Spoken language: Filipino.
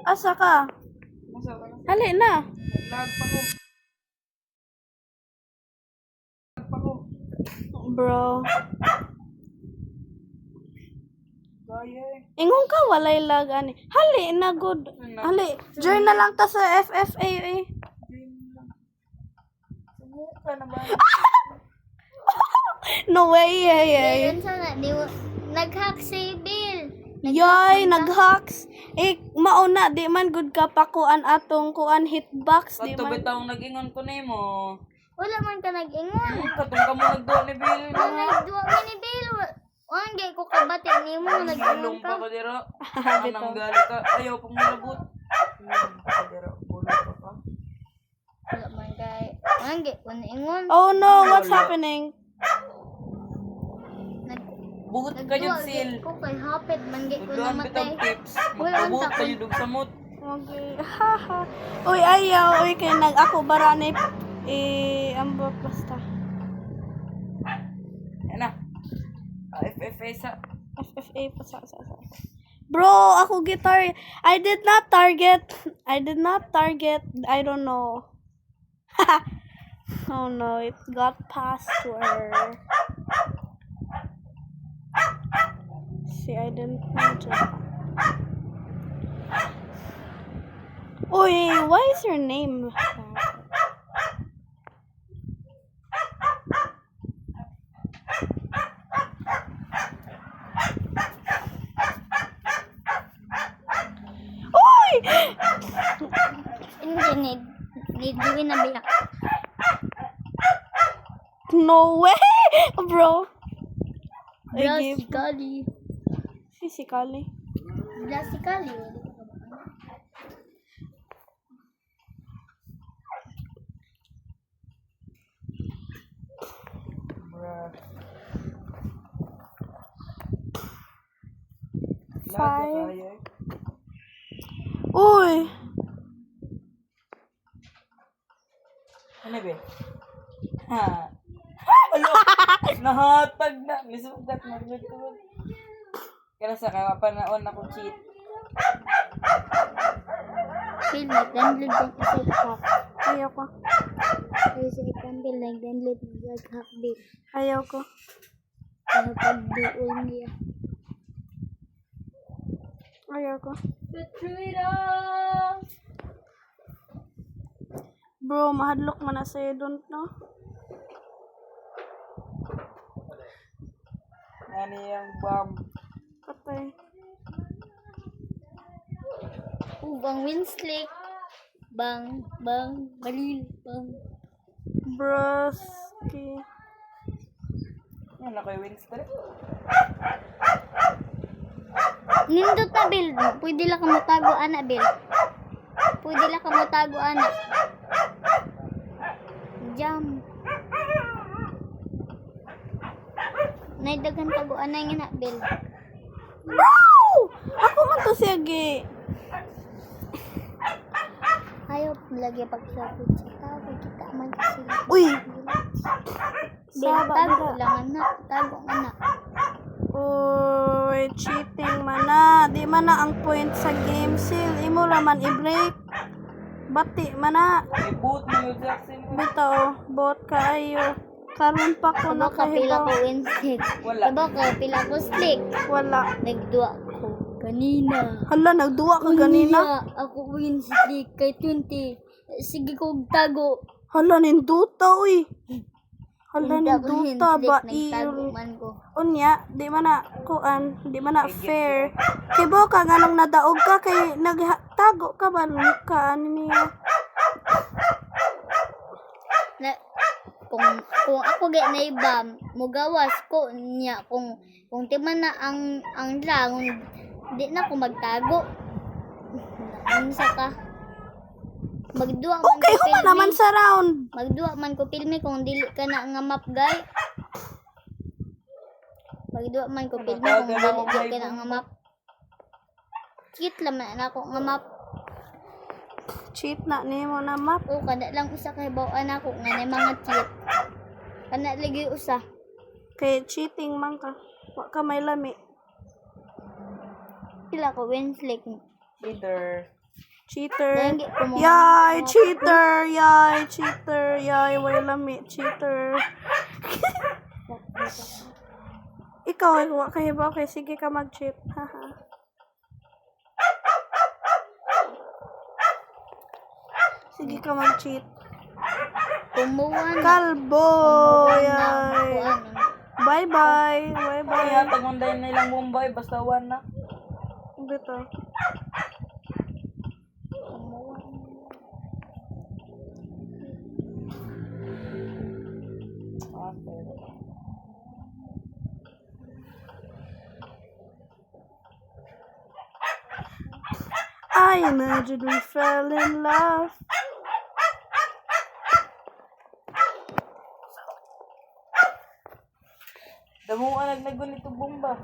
Asa ka? Masa ka na? Hali na. Lag pa ko. Lag pa ko. Bro. Gaya eh. Ingon ka walay lag ani. Hali na good. Hali. Join na lang ta sa FFA eh. Sumuka naman. No way, Ayun sana, nag-hack si Bill. Yoy, nag-hacks. Eh, mauna, di man good ka pa kuan atong kuan hitbox, di Kato man. bitawng nag-ingon ko nimo. Wala man ka nag-ingon. Katong ka mo nagduwa ni Bill. Nagduwa mo ni Bill. Wangay ko kabati ni mo, nag-ingon Bulong ka. pa ko diro. Anang gali ka. Ayaw pong malabot. Diro, bulong pa pa. Wala man kay. Wangay ko na-ingon. Oh no, what's happening? Buhot ka yun, Sil. Ko kay hapit, manggay ko Buduan namatay. bitang tips. Wala man Magpabuhot ta kayo dug sa mut. Okay. Haha. Uy, ayaw. Uy, kay nag ako bara ni ambo basta. Yan na. FFA sa. FFA pa sa. Bro, ako guitar. I did not target. I don't know. Oh no, it got past to her. See, I didn't mean to. Uy, why is your name? Uy! Hindi, need gawin na biyak. No way, bro. I Blas gave si Kali. physically. Blas si Kali. Bruh. Five. Laga kaya eh. Uy! Ano ba? Ha. Alo. Nahatag na. Misugat na. Kaya sa kaya panaon ako cheat. Bill, nag-download ko sa hack. Ayaw ko. Ay, sa ikang Bill, nag-download ko sa hack Bill. Ayaw ko. Ano pag-duol niya. Ayaw ko. Freedom! Bro, mahadlok man na sa'yo. Don't know. Nani yung bomb. Patay. Bang Winslick. Bang, balil, bang. Broski. Ano kayo Winston? Nindot na, Bill. Pwede lang ka matago, anak, Bill. Pwede lang ka matago, anak. Jam. Naidagan tago, anak, anak, Bill. Bro! Ako man to siya, gi. Ayaw lagi pagsabot sa tao. Kita man sila. Uy! Bill, Saba, tago dila. lang, anak. Tago, anak. Uy, cheating man na. Di man na ang point sa game seal. Imo raman i-break. Bati man na. I-boot mo yung Jackson. Bitaw, bot kaayo. Karon pa ko Kaba ka pila ko nakahibaw. Winslick. Wala. Kaba ka pila ko stick. Wala. Nagduwa ko kanina. Hala, nagduwa ka ganina. Unya, ako Winslick kay 20. Sige ko tago. Hala, ninduta, uy. Hala, Hindi ako ninduta Winslick, ba? nagtago man ko. Unya, di man na kuan, di man na fair. Kibo ka ganong nadaog ka kay nagtago ka ba ka ano niya. Na, kung ako gay na iba, mugawas ko niya kung timan na ang lang di na ako magtago. Unsa ka? Magduwa man Okay, ko huma filmi. naman sa round. Magduwa man ko filmi kung dili ka na nga map guy. Magduwa man ko filmi kung dili ka na nga map. Kit laman na ako nga map. Cheat na nimo na map. O kada lang usa kay bawaan ako nga na mga cheat. Kana lagi usa. Kay cheating man ka. Wa ka may lami. Pila ko Winslick. Either. Cheater. Dahil kung Yay, cheater. Yay, cheater. Yay, way lami, cheater. Ikaw, ay kuha kayo ba? Okay, sige ka mag-cheat. Haha. Sige ka mag-cheat. kumuha na. Kalbo. Kung Yay. ano. Bye-bye. Bye-bye. Kaya tagunday nilang Mumbai, basta one na. Dito. I imagine we fell in love. Damo ang nagnagunito bomba.